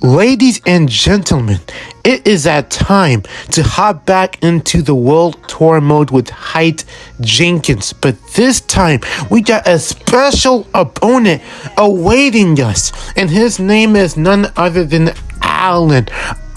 Ladies and gentlemen, it is that time to hop back into the World Tour mode with Height Jenkins. But this time, we got a special opponent awaiting us. And his name is none other than Allen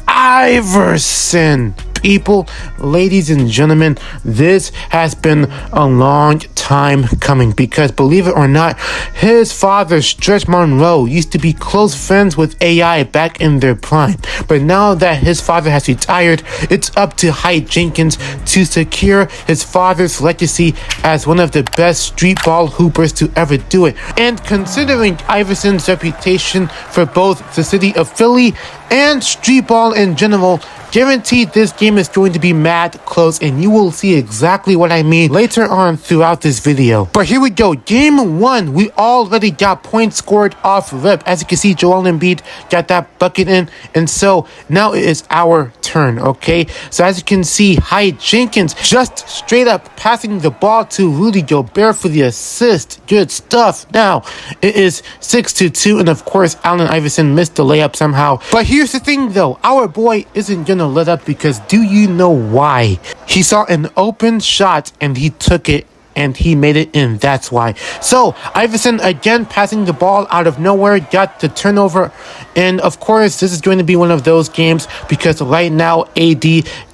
Iverson. People, ladies and gentlemen, this has been a long time coming because, believe it or not, his father, Stretch Monroe, used to be close friends with AI back in their prime. But now that his father has retired, it's up to Height Jenkins to secure his father's legacy as one of the best street ball hoopers to ever do it. And considering Iverson's reputation for both the city of Philly and street ball in general, guaranteed this game is going to be mad close, and you will see exactly what I mean later on throughout this video. But here we go. Game 1, we already got points scored off rip. As you can see, Joel Embiid got that bucket in, and so now it is our turn, okay? So as you can see, Height Jenkins just straight up passing the ball to Rudy Gobert for the assist. Good stuff. Now, it is 6-2, and of course, Allen Iverson missed the layup somehow. But here's the thing, though. Our boy isn't gonna let up, because do you know why? He saw an open shot and he took it and he made it in. That's why. So Iverson again passing the ball out of nowhere, got the turnover, and of course this is going to be one of those games because right now AD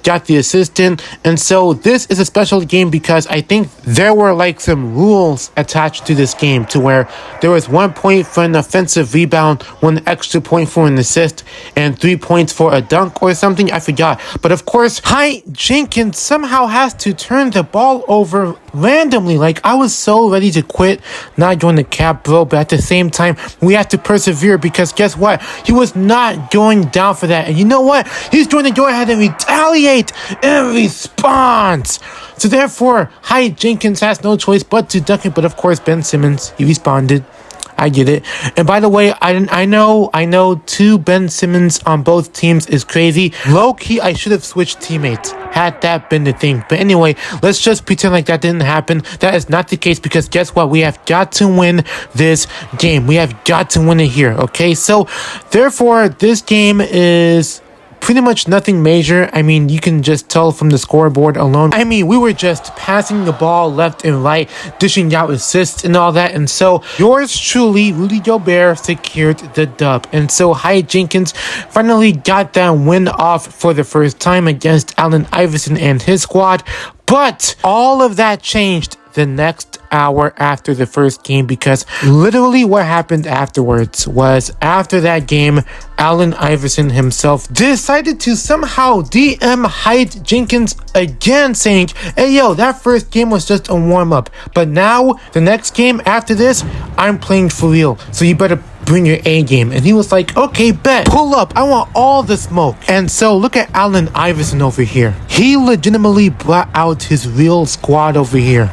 got the assistant, and so this is a special game because I think there were like some rules attached to this game to where there was 1 point for an offensive rebound, 1 extra point for an assist, and 3 points for a dunk or something. I forgot. But of course, Height Jenkins somehow has to turn the ball over randomly. Like, I was so ready to quit, not join the cap, bro, but at the same time, we have to persevere because guess what? He was not going down for that. And you know what? He's going to go ahead and retaliate in response. So therefore, Height Jenkins has no choice but to dunk it. But of course, Ben Simmons, he responded. I get it. And by the way, I know 2 Ben Simmons on both teams is crazy. Low-key, I should have switched teammates had that been the thing. But anyway, let's just pretend like that didn't happen. That is not the case because guess what? We have got to win this game. We have got to win it here, okay? So, therefore, this game is pretty much nothing major. I mean, you can just tell from the scoreboard alone. I mean, we were just passing the ball left and right, dishing out assists and all that. And so, yours truly, Rudy Gobert, secured the dub. And so, Height Jenkins finally got that win off for the first time against Allen Iverson and his squad. But all of that changed the next hour after the first game, because literally what happened afterwards was, after that game, Allen Iverson himself decided to somehow DM Height Jenkins again, saying, hey yo, that first game was just a warm-up, but now the next game after this, I'm playing for real, so you better bring your A game. And he was like, okay, bet, pull up, I want all the smoke. And so look at Allen Iverson over here. He legitimately brought out his real squad over here.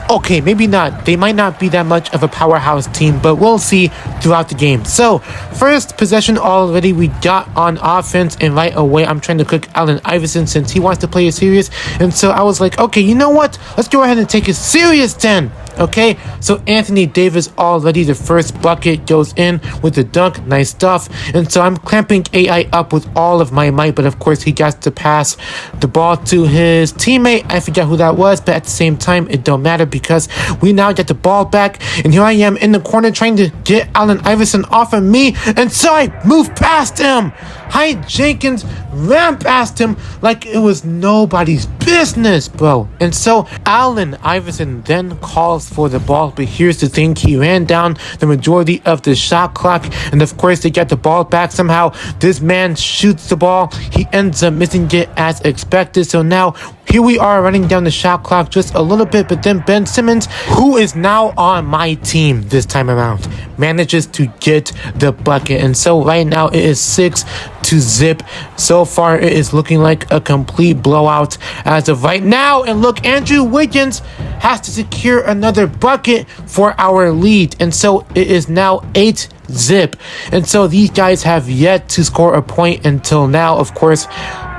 Okay, maybe not. They might not be that much of a powerhouse team, but we'll see throughout the game. So, first possession already we got on offense, and right away I'm trying to cook Allen Iverson since he wants to play it serious. And so I was like, okay, you know what? Let's go ahead and take it serious then. Okay, so Anthony Davis already, the first bucket goes in with the dunk. Nice stuff. And so I'm clamping AI up with all of my might, but of course he got to pass the ball to his teammate. I forgot who that was, but at the same time, it don't matter because we now get the ball back. And here I am in the corner trying to get Allen Iverson off of me. And so I moved past him. Height Jenkins ran past him like it was nobody's business, bro. And so Allen Iverson then calls for the ball, but here's the thing, he ran down the majority of the shot clock, and of course they get the ball back somehow. This man shoots the ball, he ends up missing it as expected. So now here we are running down the shot clock just a little bit, but then Ben Simmons, who is now on my team this time around, manages to get the bucket. And so right now it is 6-0. So far it is looking like a complete blowout as of right now. And look, Andrew Wiggins has to secure another bucket for our lead. And so it is now 8-0. And so these guys have yet to score a point until now. Of course,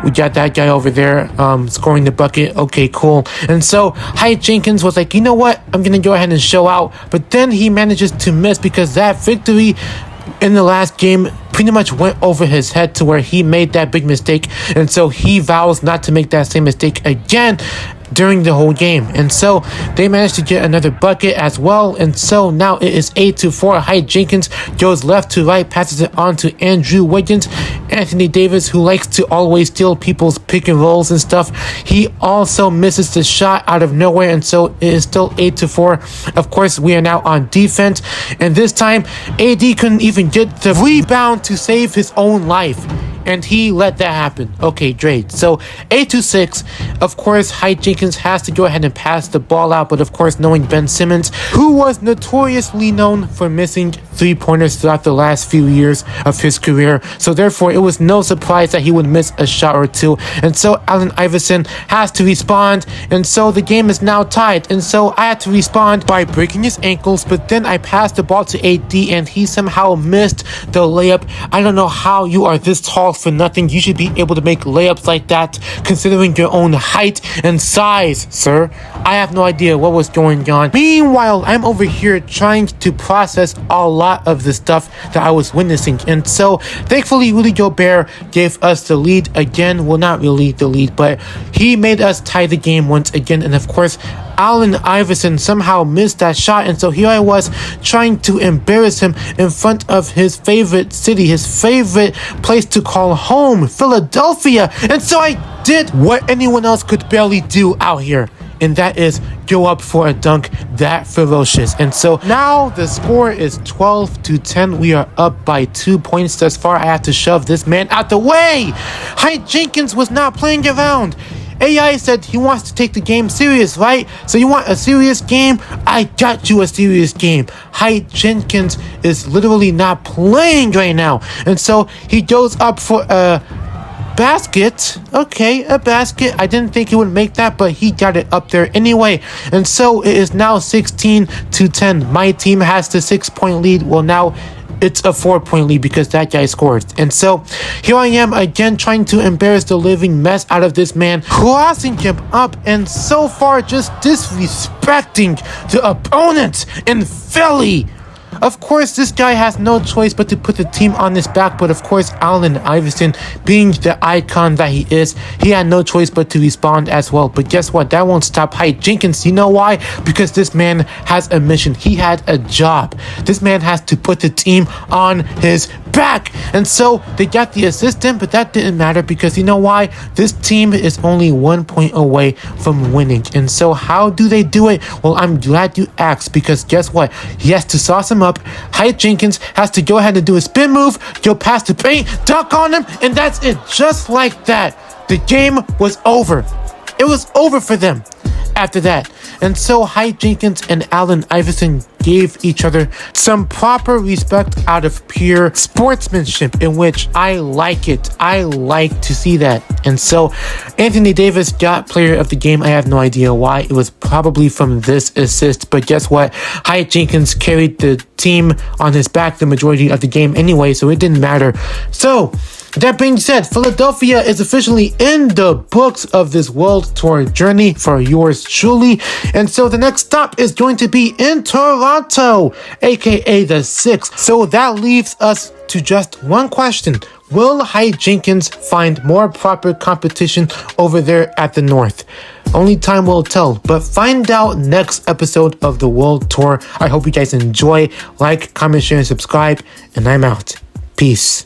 we got that guy over there scoring the bucket. Okay, cool. And so Height Jenkins was like, you know what? I'm going to go ahead and show out. But then he manages to miss because that victory in the last game pretty much went over his head to where he made that big mistake, and so he vows not to make that same mistake again during the whole game. And so they managed to get another bucket as well, and so now it is 8-4. Height Jenkins goes left to right, passes it on to Andrew Wiggins. Anthony Davis, who likes to always steal people's pick and rolls and stuff, he also misses the shot out of nowhere, and so it is still 8-4. Of course, we are now on defense, and this time AD couldn't even get the rebound to save his own life, and he let that happen. Okay, great. So 8-6. Of course, Height Jenkins has to go ahead and pass the ball out, but of course, knowing Ben Simmons, who was notoriously known for missing three-pointers throughout the last few years of his career, so therefore it was no surprise that he would miss a shot or two. And so Allen Iverson has to respond, and so the game is now tied. And so I had to respond by breaking his ankles, but then I passed the ball to AD, and he somehow missed the layup. I don't know how you are this tall for nothing. You should be able to make layups like that, considering your own height and size, sir. I have no idea what was going on. Meanwhile, I'm over here trying to process a lot of the stuff that I was witnessing, and so thankfully Rudy Gobert gave us the lead again. Well, not really the lead, but he made us tie the game once again. And of course, Allen Iverson somehow missed that shot, and so here I was trying to embarrass him in front of his favorite city, his favorite place to call home, Philadelphia. And so I did what anyone else could barely do out here, and that is go up for a dunk that ferocious. And so now the score is 12-10. We are up by 2 points thus far. I have to shove this man out the way. Height Jenkins was not playing around. AI said he wants to take the game serious, right? So you want a serious game? I got you a serious game. Height Jenkins is literally not playing right now, and so he goes up for a basket. Okay, a basket. I didn't think he would make that, but he got it up there anyway. And so it is now 16-10. My team has the 6-point lead. Well, now it's a 4-point lead because that guy scored. And so here I am again trying to embarrass the living mess out of this man, crossing him up, and so far just disrespecting the opponent in Philly. Of course, this guy has no choice but to put the team on his back, but of course, Allen Iverson, being the icon that he is, he had no choice but to respond as well. But guess what? That won't stop Height Jenkins. You know why? Because this man has a mission. He had a job. This man has to put the team on his back. And so they got the assistant, but that didn't matter because you know why? This team is only 1 point away from winning. And so how do they do it? Well, I'm glad you asked, because guess what? He has to sauce him up. Height Jenkins has to go ahead and do a spin move, go past the paint, dunk on him, and that's it. Just like that, the game was over. It was over for them after that. And so Height Jenkins and Allen Iverson gave each other some proper respect out of pure sportsmanship, in which I like it. I like to see that. And so Anthony Davis got player of the game. I have no idea why. It was probably from this assist, but guess what? Height Jenkins carried the team on his back the majority of the game anyway, so it didn't matter. So that being said, Philadelphia is officially in the books of this world tour journey for yours truly. And so the next stop is going to be in Toronto, aka the 6th. So that leaves us to just one question. Will Height Jenkins find more proper competition over there at the North? Only time will tell, but find out next episode of the World Tour. I hope you guys enjoy. Like, comment, share, and subscribe, and I'm out. Peace.